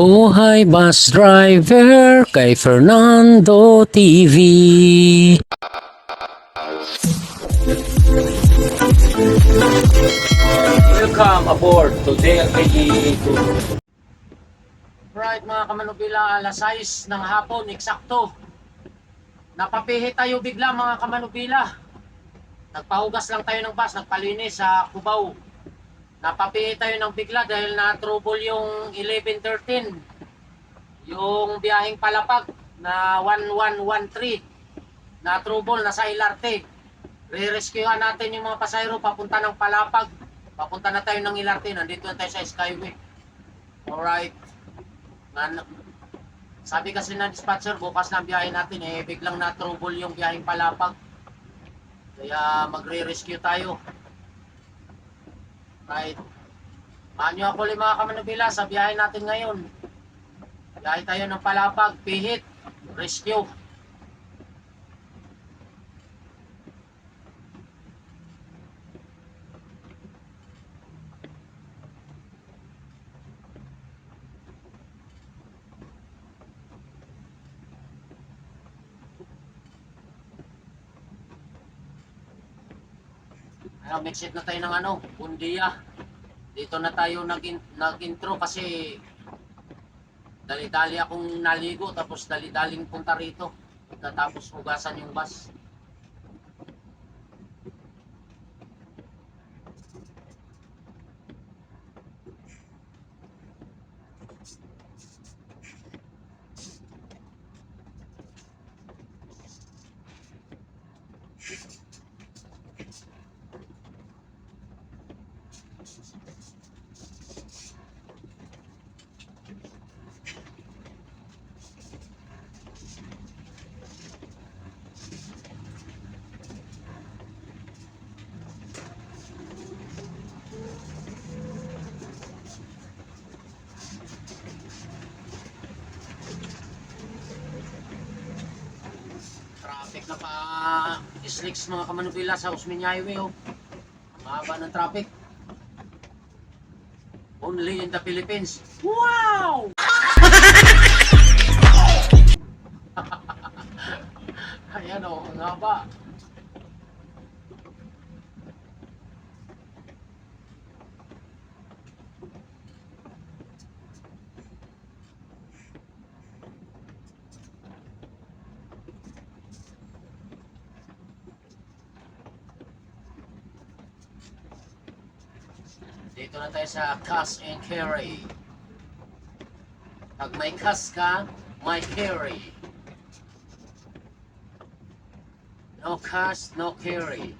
Buhay Bus Driver kay Fernando TV. Welcome aboard to DLKE. Right mga kamanubila, alas 6 ng hapon, eksakto. Napapihi tayo bigla mga kamanubila. Nagpahugas lang tayo ng bus, nagpalinis sa Cubao. Napapihi tayo ng bigla dahil na-trouble yung 1113. Yung biyaheng Palapag na 1113. Na-trouble, nasa LRT. Re-rescuehan natin yung mga pasahero papunta ng Palapag. Papunta na tayo ng LRT, nandito na tayo sa Skyway. Alright. Sabi kasi ng dispatcher, bukas na ang biyahe natin, biglang na-trouble yung biyaheng Palapag. Kaya magre-rescue tayo. Right. Manyo ako mga kamanubila sa biyahe natin ngayon. Biyahe tayo ng Palapag, Pihit, Rescue. Mix-it na tayo ng Bundia. Dito na tayo nag-intro kasi dali-dali akong naligo tapos dali-daling punta rito. Tapos hugasan yung bus. Traffic na pa slicks mga kamanubila sa Usmeña Highway. Mahaba ng traffic. Only in the Philippines. Wow! Ayan ang haba. Dito na tayo sa cash and carry. Pag may cash ka, may carry. No cash, no carry.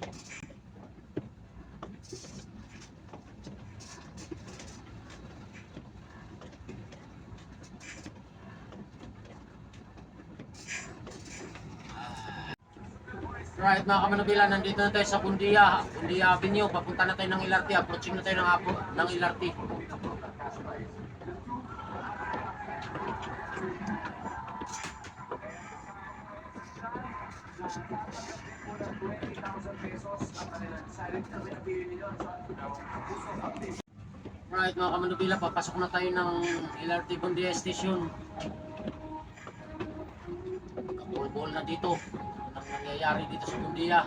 Right mga kamanubila, nandito na tayo sa Bundia Avenue, papunta na tayo ng LRT, approaching na tayo ng LRT. Right mga kamanubila, papasok na tayo ng LRT Bundia Station. Kabul-bul na dito. Anong nangyayari dito sa Bundia?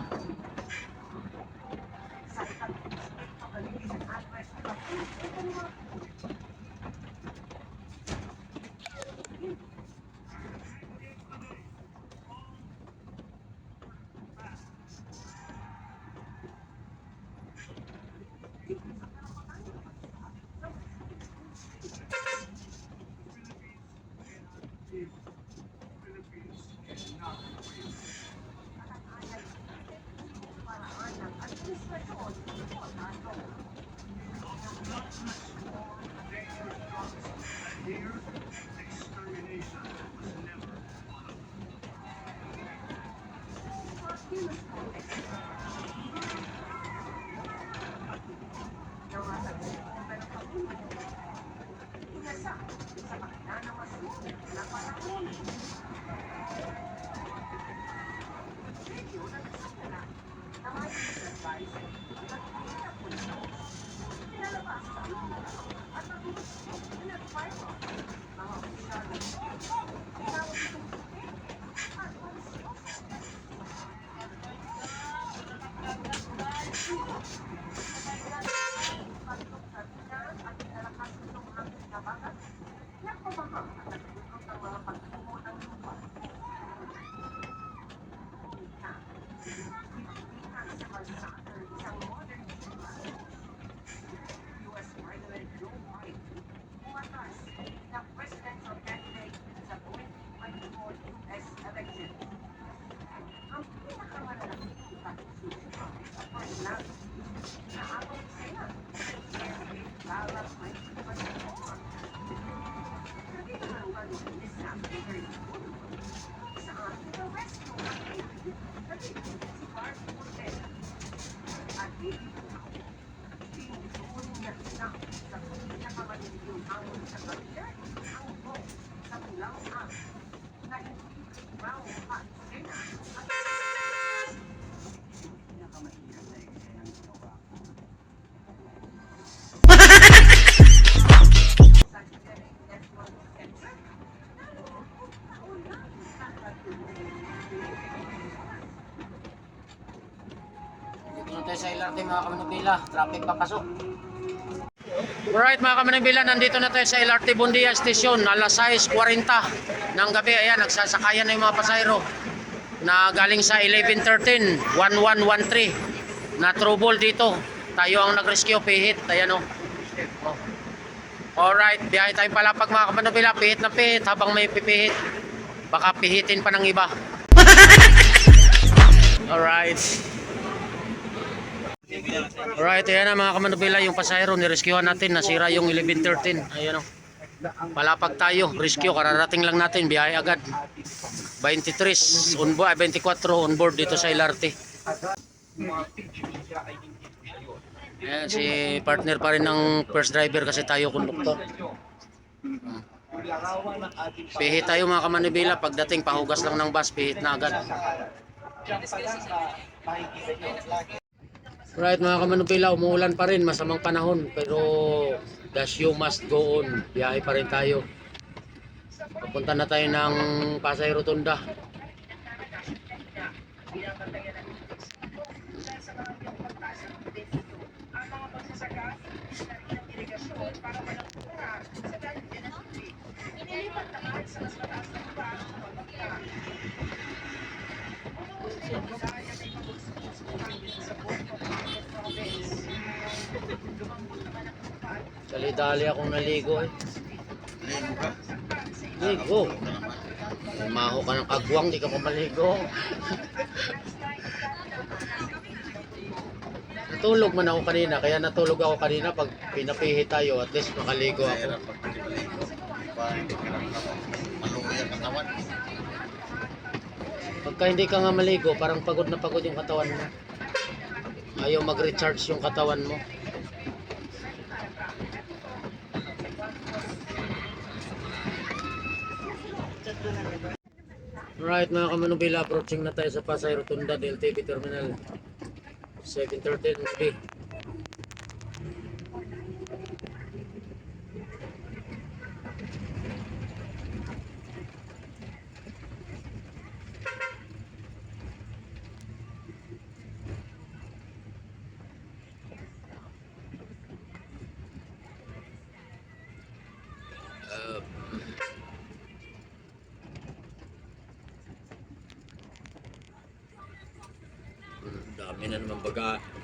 Dito na tayo sa LRT mga kamanubila, traffic papasok. Alright mga kamanubila, nandito na tayo sa LRT Bundia Station, alas 6:40 ng gabi. Ayan, nagsasakayan na yung mga pasayro na galing sa 1113, 1113 na trouble dito. Tayo ang nag-rescue, pihit. Ayan o. Alright, biyahe tayo palapag mga kamanubila, pihit na pihit habang may pipihit. Baka pihitin pa ng iba. Alright. Alright, ayan na mga kamanubila, yung pasahero nirescuehan natin, nasira yung 1113. Ayan o. Palapag tayo, rescue, kararating lang natin, biyahe agad. 23 on board, 24 on board dito sa LRT. Ayan, si partner pa rin ng first driver kasi tayo konduktor. Pihit tayo mga kamanubila, pagdating pahugas lang ng bus, pihit na agad. Right mga kamanubila, umuulan pa rin, masamang panahon, pero the show must go on. Biyahe pa rin tayo. Papunta na tayo ng Pasay Rotunda. Dali-dali akong naligo eh. Ligo. Maho ka ng kagwang, di ka pa maligo. Natulog man ako kanina, kaya natulog ako kanina pag pinapihit tayo, at least makaligo ako. Pagka hindi ka nga maligo, parang pagod na pagod yung katawan mo. Ayaw mag-recharge yung katawan mo. Right mga kamanubila, approaching na tayo sa Pasay Rotunda DLTV Terminal 7:13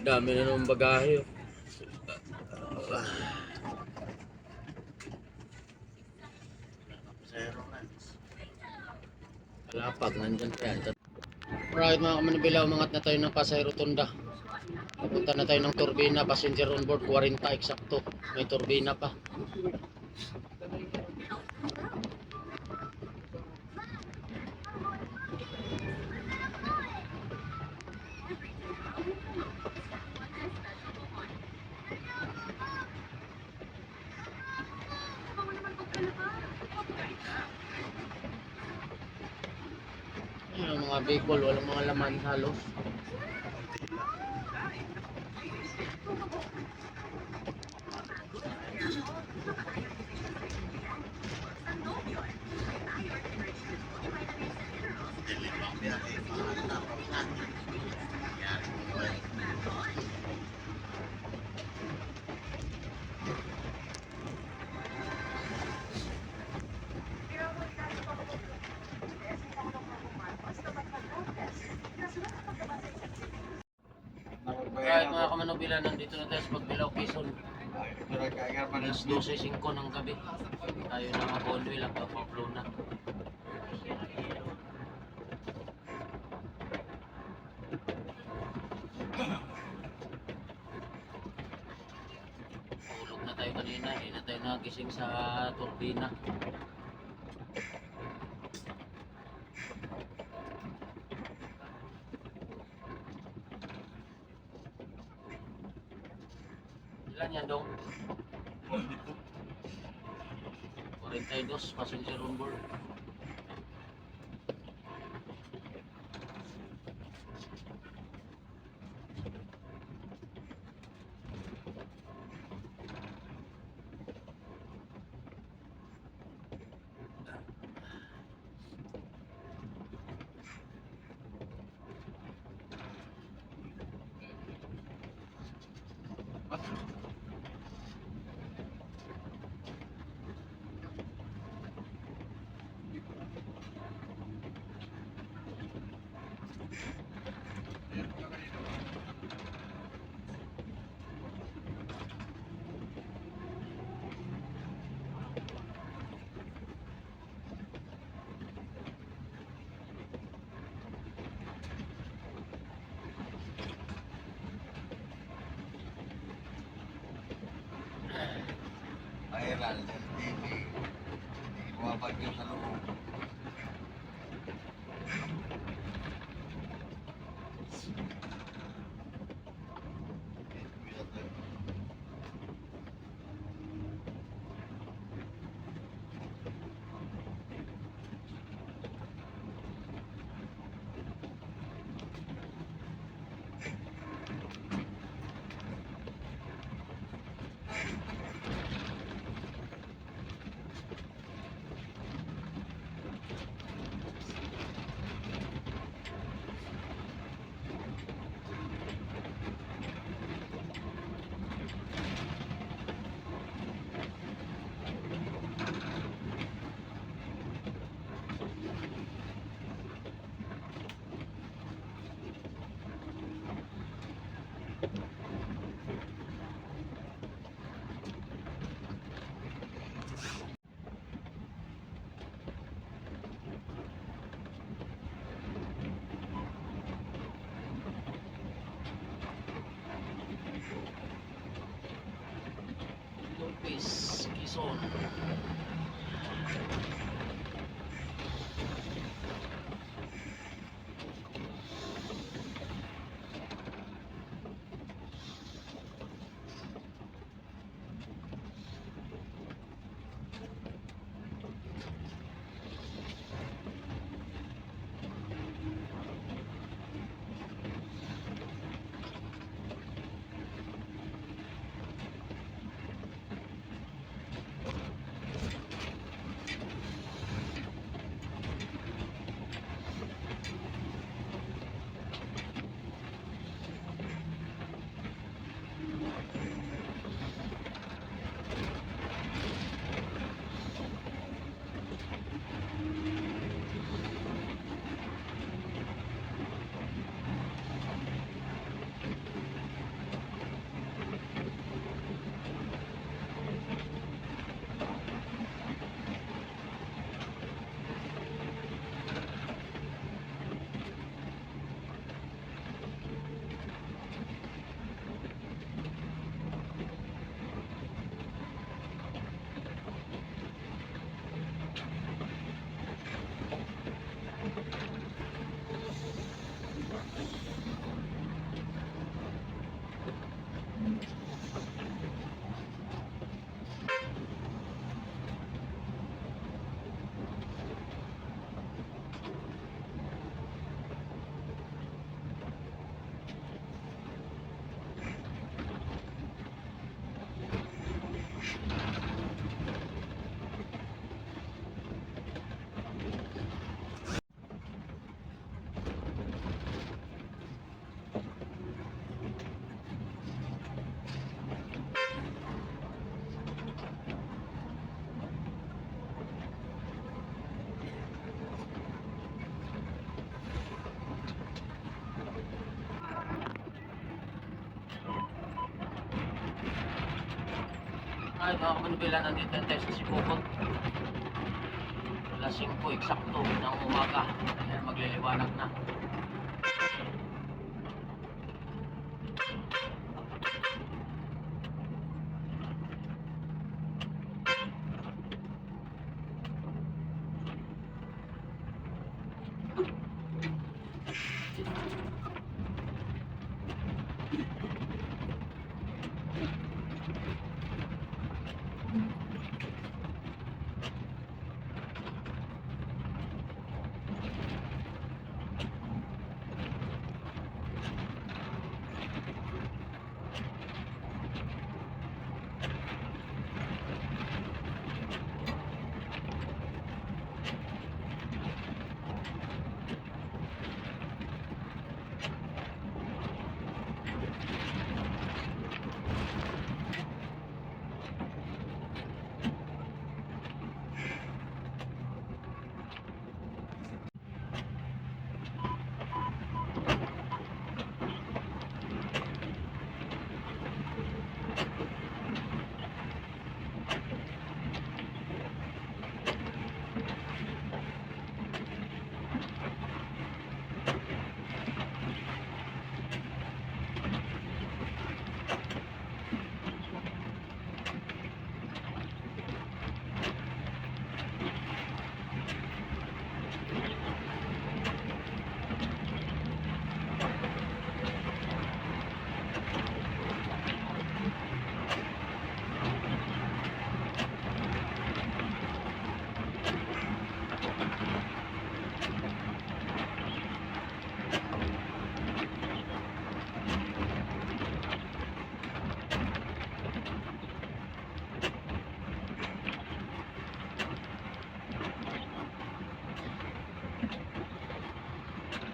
Dami na naman bagahe. Palapag, nandyan pa yan. Alright mga kamanubila, umangat na tayo ng Pasay Rotunda. Papunta na tayo ng turbina, passenger on board 40 eksakto. May turbina pa. Yung mga vehicle, walang mga laman halos. Manobila, nandito na tayo sa Pagbilao, Quezon. Alas 12:05 ng gabi. Tayo na mag-on-way lang to, Pamplona. Tulog na tayo kanina, hindi na tayo nagising sa turbina. Ilan yan, Dong? 42 passenger on board. Viral sa TV. Hindi bumabagyo sa loob. Lopez, Quezon. Ay, mga kamanubila, nandito tayo sa Sibukot. Alas 5 eksakto ng umaga. Ayan, magliliwanag na.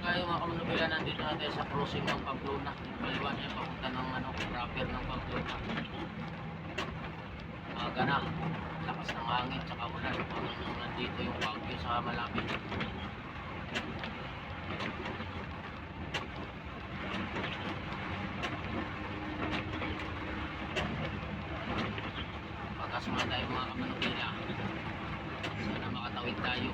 Kaya mga kamanubila, nandito na tayo sa crossing ng Pamplona. Kaliwa niya papunta ng proper ng Pamplona. Umaga na. Lakas ng hangin tsaka ulan. Nandito yung Baguio sa malapit. Pagkasama tayo mga kamanubila. Sana makatawid tayo.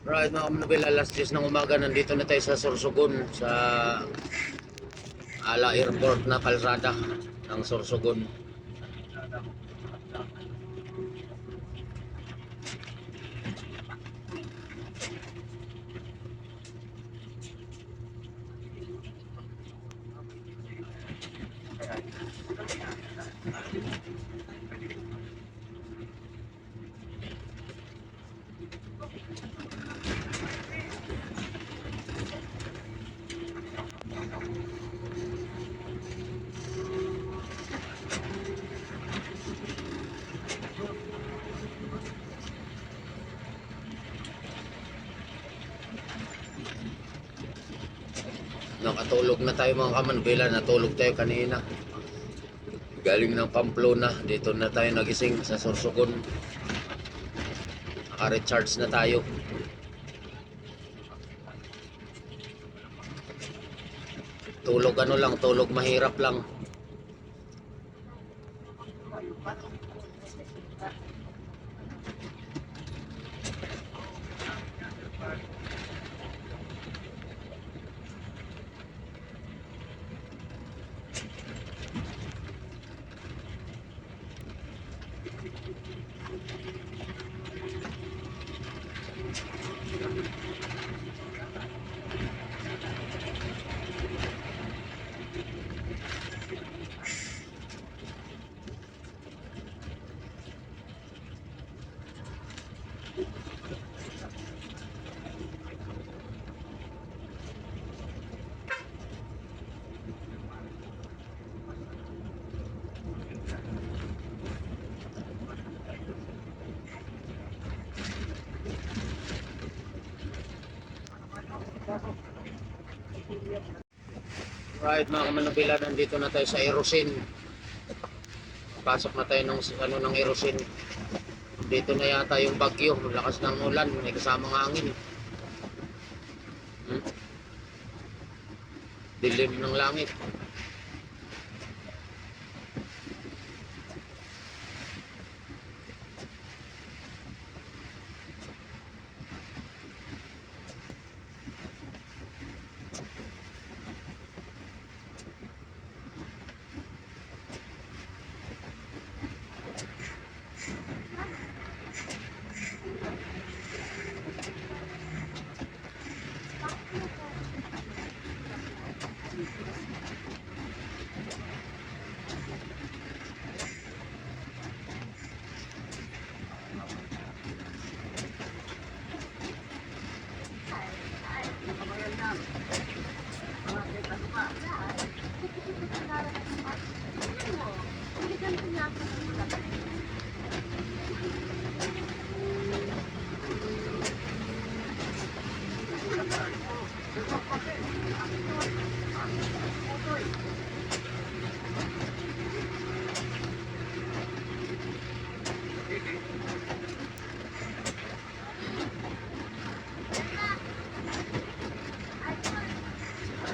Right mga kamanubila, alas 10 ng umaga, nandito na tayo sa Sorsogon, sa Ala Airport na kalsada ng Sorsogon. Nakatulog na tayo mga kamanubila, natulog tayo kanina. Galing ng Pamplona, dito na tayo nagising sa Sorsogon. Naka-recharge na tayo. Tulog ano lang, tulog mahirap lang. Right mga kamanubila, nandito na tayo sa Erosin. Pasok na tayo ng Erosin. Dito na yata yung bagyo, lakas ng ulan, may kasamang hangin. Dilim ng langit.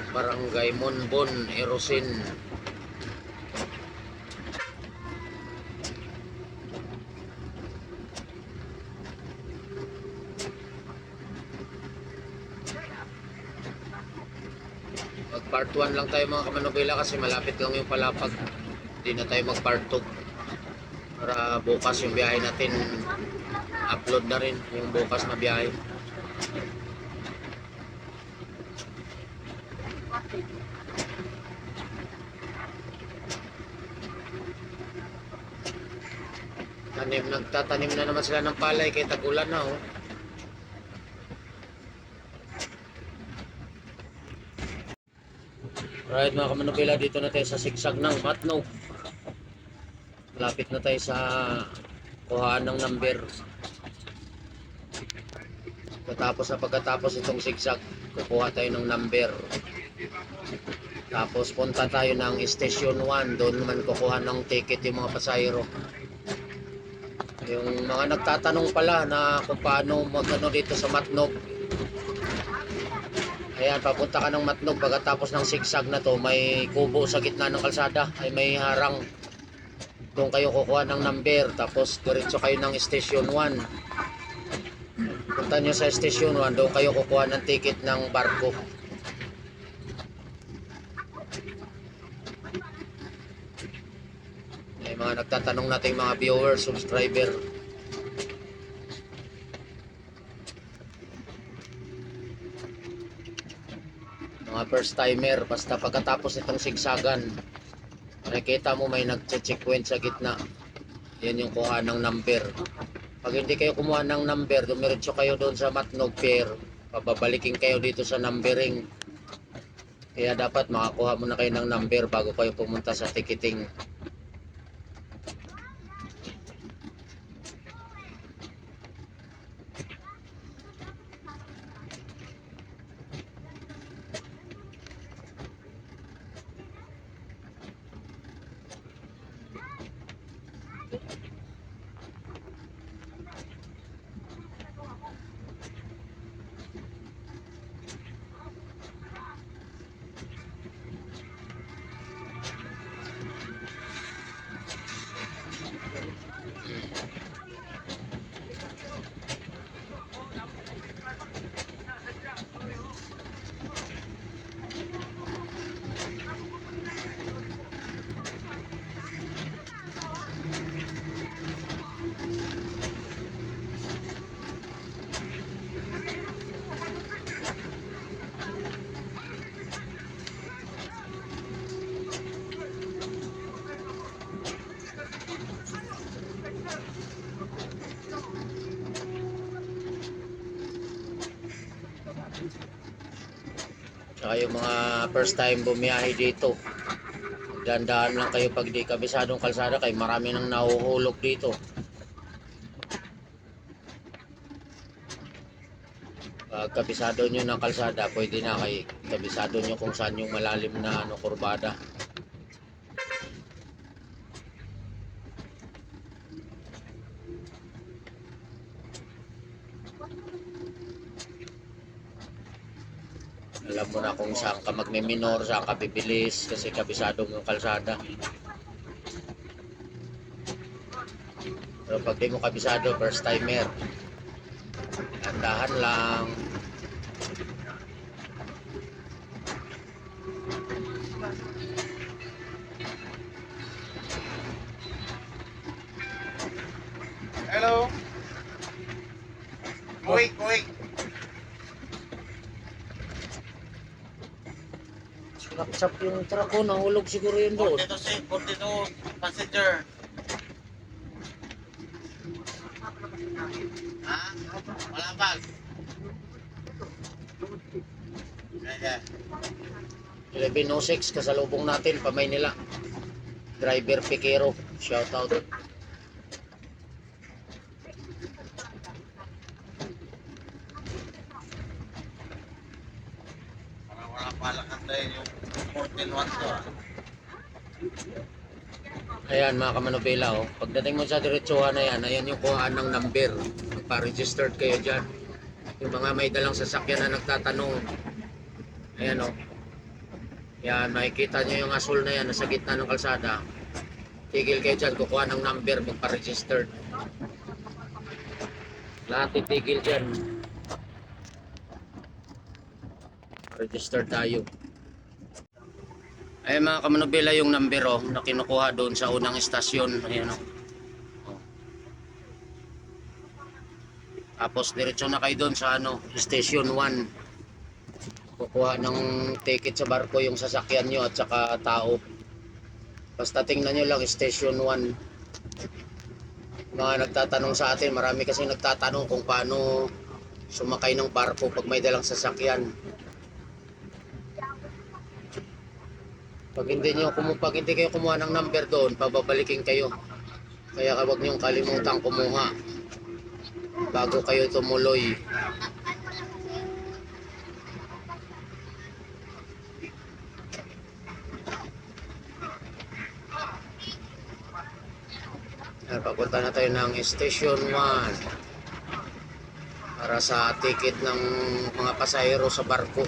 Barangay Monbon, Erosin. Mag part 1 lang tayo mga kamanubila kasi malapit lang yung palapag. Hindi na tayo mag part 2 para bukas yung biyahe natin upload na rin yung bukas na biyahe. Nagtatanim na naman sila ng palay kay tagulan na oh. Alright mga kamanubila, dito na tayo sa sigsag ng Matnog. Malapit na tayo sa kuhaan ng number. Pagkatapos itong sigsag, kukuha tayo ng number. Tapos punta tayo ng station 1, doon naman kukuha ng ticket yung mga pasahero. Yung mga nagtatanong pala na kung paano magano dito sa Matnog. Ayan, papunta ka ng Matnog, pagkatapos ng sigsag na to, may kubo sa gitna ng kalsada, ay may harang. Doon kayo kukuha ng number, tapos diretso kayo ng station 1. Punta nyo sa station 1, doon kayo kukuha ng ticket ng barko. May mga nagtatanong natin mga viewers, subscriber. Mga first timer, basta pagkatapos itong sigsagan, nakikita mo may nagche-checkpoint sa gitna. Yan yung kuha ng number. Pag hindi kayo kumuha ng number, dumiretso kayo doon sa Matnog Pier, pababalikin kayo dito sa numbering. Kaya dapat makakuha muna kayo ng number bago kayo pumunta sa ticketing. Tsaka yung mga first time bumiyahe dito, dandaan lang kayo pag di kabisadong kalsada kay marami nang nahuhulog dito. Pag kabisado nyo ng kalsada, pwede na kay kabisado nyo kung saan yung malalim na kurbada. Alam mo na kung saan ka magme-minor, saan ka bibilis kasi kabisado ng kalsada. Pero pag di mo kabisado, first timer, dahan lang. Hello? Wait. Sinaksak yung truck ko, nahulog siguro yun doon. 42 passenger. Ha? Wala bag. Kaya. 1106, kasalubong natin, pamay nila. Driver Piquero, shout out. Parang wala pala kantayin yung 14-1 to. Ayan mga kamanobela, oh. Pagdating mo sa diretsuhan na yan, ayan yung kuhaan ng number. Magpa-registered kayo dyan. Yung mga may dalang sasakyan na nagtatanong. Ayan oh. Yan, makikita nyo yung asul na yan nasa gitna ng kalsada. Tigil kayo dyan, kukuha ng number, magpa-registered. Lahat titigil dyan. Register tayo. Ay mga kamanobela, yung number oh, na kinukuha doon sa unang istasyon. Ayan oh. Tapos diretso na kayo doon sa station 1. Kukuha ng ticket sa barko yung sasakyan nyo at saka tao. Basta tingnan nyo lang station 1. Mga nagtatanong sa atin, marami kasi nagtatanong kung paano sumakay ng barko pag may dalang sasakyan. Pag hindi kayo kumuha ng number doon, pababalikin kayo. Kaya huwag niyong kalimutang kumuha bago kayo tumuloy. Papunta na tayo ng Station 1 para sa ticket ng mga pasahero sa barko.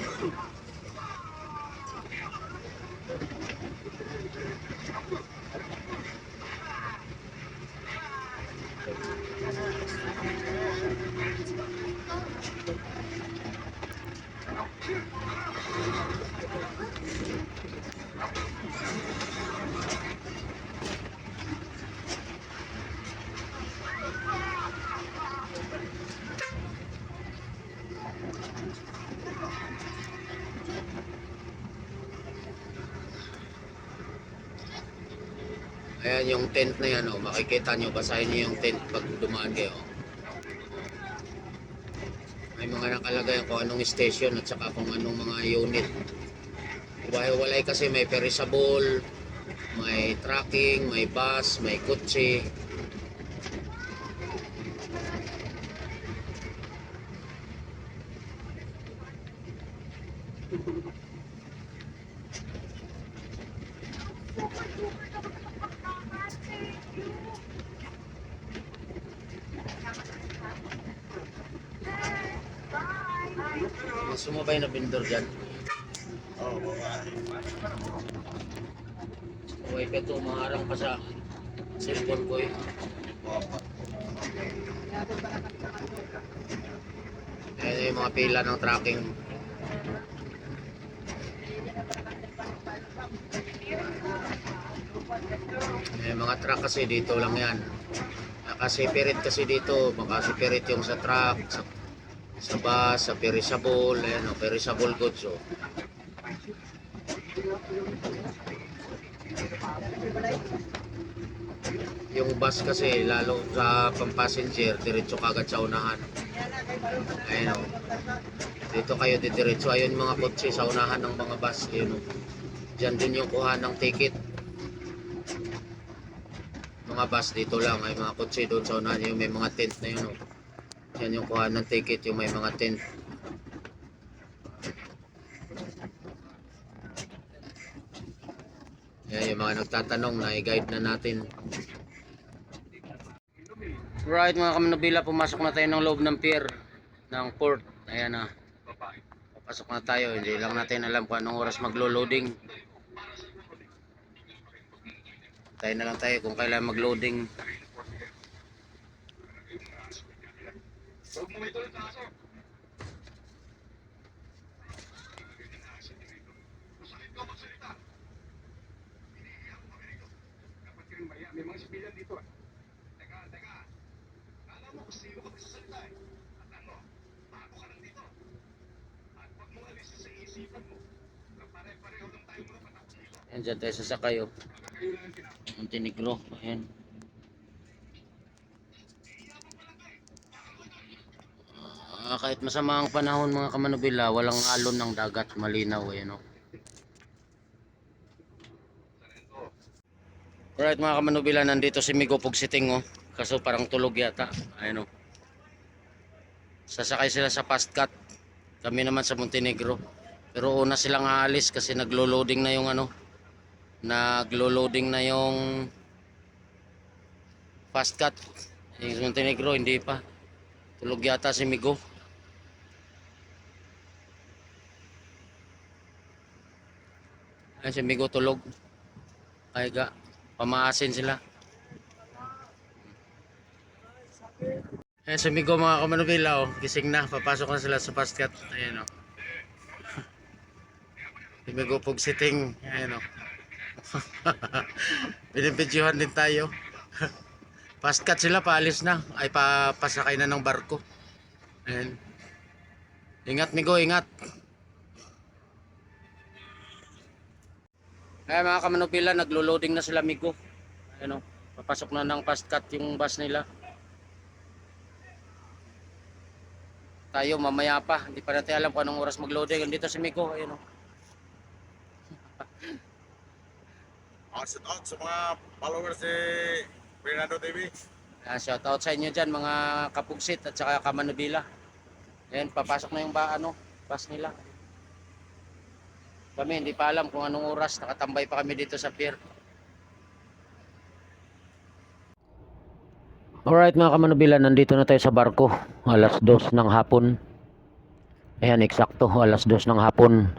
Ayan yung tent na yan, oh. Makikita nyo, basahin nyo yung tent pag dumaan kayo. May mga nakalagay kung anong station at saka kung anong mga unit. Walay kasi may perishable, may trucking, may bus, may kotse. May sumabay na vendor dyan. Oh, babae. Huwag ka ito, maharang pa sa cellphone ko eh. Ayan yung mga pila ng tracking. Ayan, mga truck kasi dito lang yan. Nakasipirit kasi dito. Makasipirit yung sa truck, sa bus, sa perishable. Ayan o, perishable goods o. Yung bus kasi lalo sa pang-passenger, diretso kagad sa unahan. Ayan o. Dito kayo didiretso. Ayun mga kotse sa unahan ng mga bus. Ayun o. Diyan din yung kuha ng ticket. Mga bus dito lang. Ay mga kotse doon sa unahan. Yung may mga tent na yun o. Yan yung kuha ng ticket, yung may mga tent. Yan yung mga nagtatanong na i-guide na natin. Right mga kamanubila, pumasok na tayo ng loob ng pier ng port. Ayan na. Papasok na tayo. Hindi lang natin alam kung anong oras maglo-loading. Tayo na lang tayo kung kailan mag-loading. Ayan, dyan tayo sasakay, oh. Montenegro, ayan. Kahit masama ang panahon mga kamanubila, walang alon ng dagat, malinaw, ayan, oh. Alright mga kamanubila, nandito si Migo Pugsiting, oh. Kaso parang tulog yata, ayan, oh. Sasakay sila sa fast cut. Kami naman sa Montenegro. Pero una silang aalis kasi naglo-loading na yung ano, naglo-loading na yung fast cut. Yung Montenegro hindi pa. Tulog yata si Migo. Ay, si Migo tulog. Ay ga, pamaasin sila. Ay, si Migo mga kamanubila, oh, gising na. Papasok na sila sa fast cut. Ayan, oh. Si Migo Pugsiting. Ayan, oh. Binibidyohan din tayo. Fast cut sila, paalis na. Ay, pasakay na ng barko. Ayan. Ingat Migo, ingat. Ay mga kamanubila, naglo-loading na sila Migo. Ayan, oh. Papasok na ng fast cut yung bus nila. Tayo mamaya pa, hindi pa natin alam kung anong oras mag-loading. Dito si Migo, ayan, oh. Shout out sa mga followers ni Fernando TV. Shout out sa inyo dyan mga kapugsit at saka kamanubila. Ayan, papasok na yung bus nila. Kami hindi pa alam kung anong oras, nakatambay pa kami dito sa pier. Alright mga kamanubila, nandito na tayo sa barko. Alas 2 ng hapon. Ayan, eksakto, alas 2 ng hapon.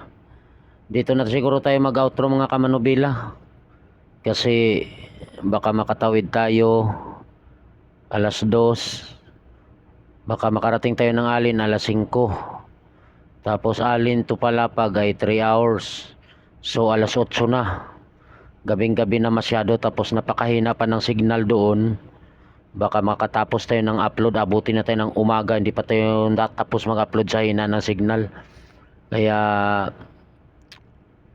Dito na siguro tayo mag-outro mga kamanubila. Kasi baka makatawid tayo alas 2. Baka makarating tayo ng Alin alas 5. Tapos Alin to Palapag ay 3 hours. So alas 8 na. Gabing-gabi na masyado, tapos napakahina pa ng signal doon. Baka makatapos tayo ng upload, abutin na tayo ng umaga, hindi pa tayo natapos mag-upload sa hina ng signal. Kaya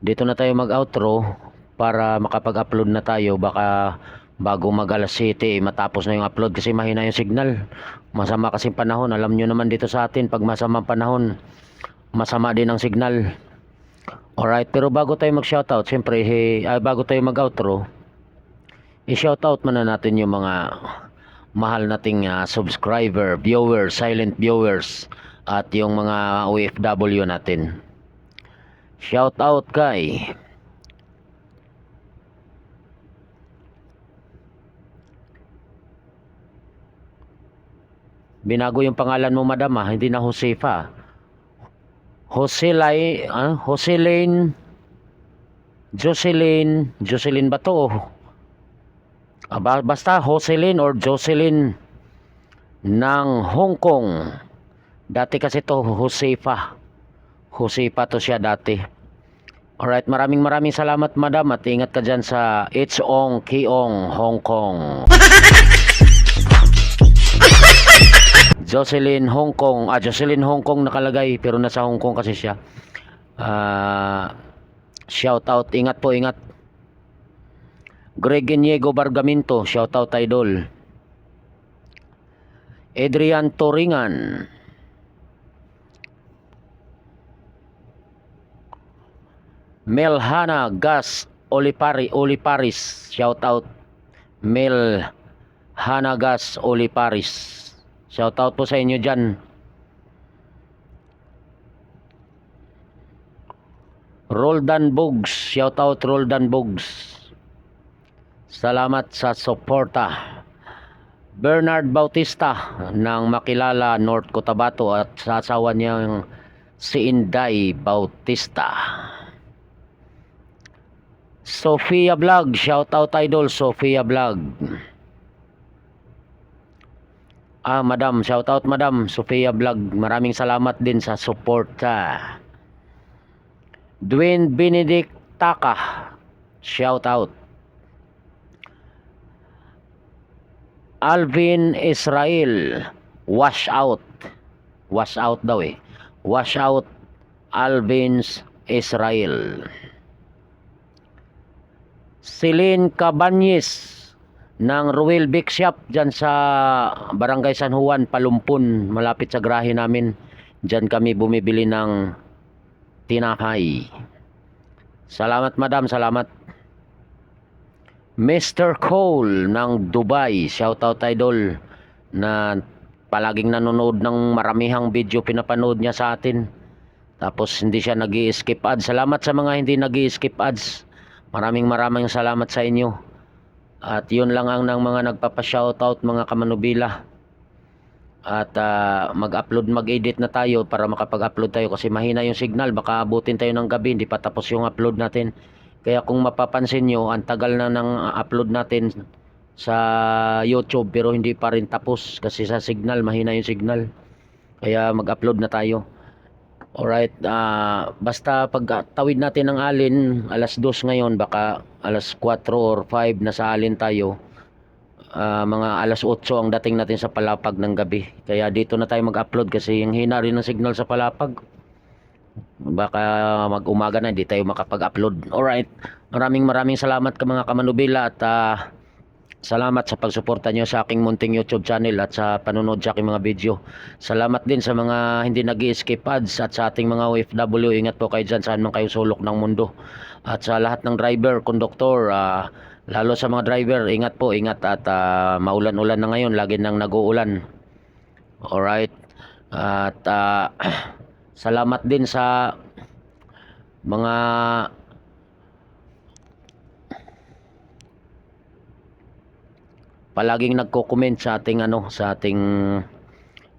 dito na tayo mag-outro para makapag-upload na tayo. Baka bago mag alas 7 matapos na yung upload kasi mahina yung signal. Masama kasing panahon, alam nyo naman dito sa atin, pag masama panahon, masama din ang signal. Alright, pero bago tayo mag-shoutout, siyempre, bago tayo mag-outro, i-shoutout muna natin yung mga mahal nating subscriber, viewers, silent viewers, at yung mga OFW natin. Shoutout kay binago yung pangalan mo madam, hindi na Josefa. Jocelyn ba to? Basta Jocelyn or Jocelyn ng Hong Kong. Dati kasi to Josefa to siya dati. Alright, maraming salamat madam, at ingat ka dyan sa It's-ong Kiong Hong Kong. Jocelyn Hong Kong, Jocelyn Hong Kong nakalagay pero nasa Hong Kong kasi siya. Shout out, ingat po, ingat. Greg Iniego Bargaminto, shout out idol. Adrian Toringan, Melhana Gas Oliparis, shout out Melhana Gas Oliparis. Shout out po sa inyo dyan. Roldan Bugs, shout out Roldan Bugs. Salamat sa suporta. Bernard Bautista ng Makilala, North Cotabato at sa asawa niyang si Inday Bautista. Sofia Vlog, shout out idol Sofia Vlog. Madam, shout out Madam Sofia Vlog. Maraming salamat din sa suporta. Dwayne Benedict Taka, shout out. Alvin Israel, wash out. Wash out daw eh. Wash out Alvin Israel. Celine Cabanyes ng Ruel Big Shop dyan sa Barangay San Juan, Palumpun, malapit sa garahe namin. Dyan kami bumibili ng tinapay. Salamat Madam, salamat. Mr. Cole ng Dubai, shoutout idol, na palaging nanonood ng maramihang video pinapanood niya sa atin. Tapos hindi siya nag-i-skip ads. Salamat sa mga hindi nag-i-skip ads. Maraming salamat sa inyo. At yun lang ang ng mga nagpapa-shoutout mga kamanubila. At mag-upload, mag-edit na tayo para makapag-upload tayo kasi mahina yung signal. Baka abutin tayo ng gabi, hindi pa tapos yung upload natin. Kaya kung mapapansin nyo, ang tagal na ng upload natin sa YouTube pero hindi pa rin tapos kasi sa signal, mahina yung signal. Kaya mag-upload na tayo. Alright, basta pag tawid natin ng alin, alas 2 ngayon, baka alas 4 or 5 na sa alin tayo. Mga alas 8 ang dating natin sa Palapag ng gabi. Kaya dito na tayo mag-upload kasi yung hina rin ng signal sa Palapag. Baka mag-umaga na hindi tayo makapag-upload. Alright, maraming salamat ka mga kamanubila at salamat sa pagsuporta nyo sa aking munting YouTube channel at sa panonood sa aking mga video. Salamat din sa mga hindi nag-i-skip ads at sa ating mga OFW. Ingat po kayo dyan saan man kayo sulok ng mundo. At sa lahat ng driver, konduktor, lalo sa mga driver, ingat po, ingat at maulan-ulan na ngayon, lagi nang nag-uulan. Alright, at salamat din sa mga palaging nagko-comment sa ating sa ating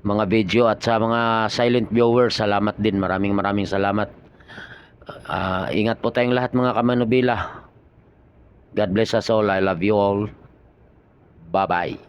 mga video at sa mga silent viewers. Salamat din, maraming salamat. Ingat po tayong lahat mga kamanubila. God bless us all. I love you all. Bye bye.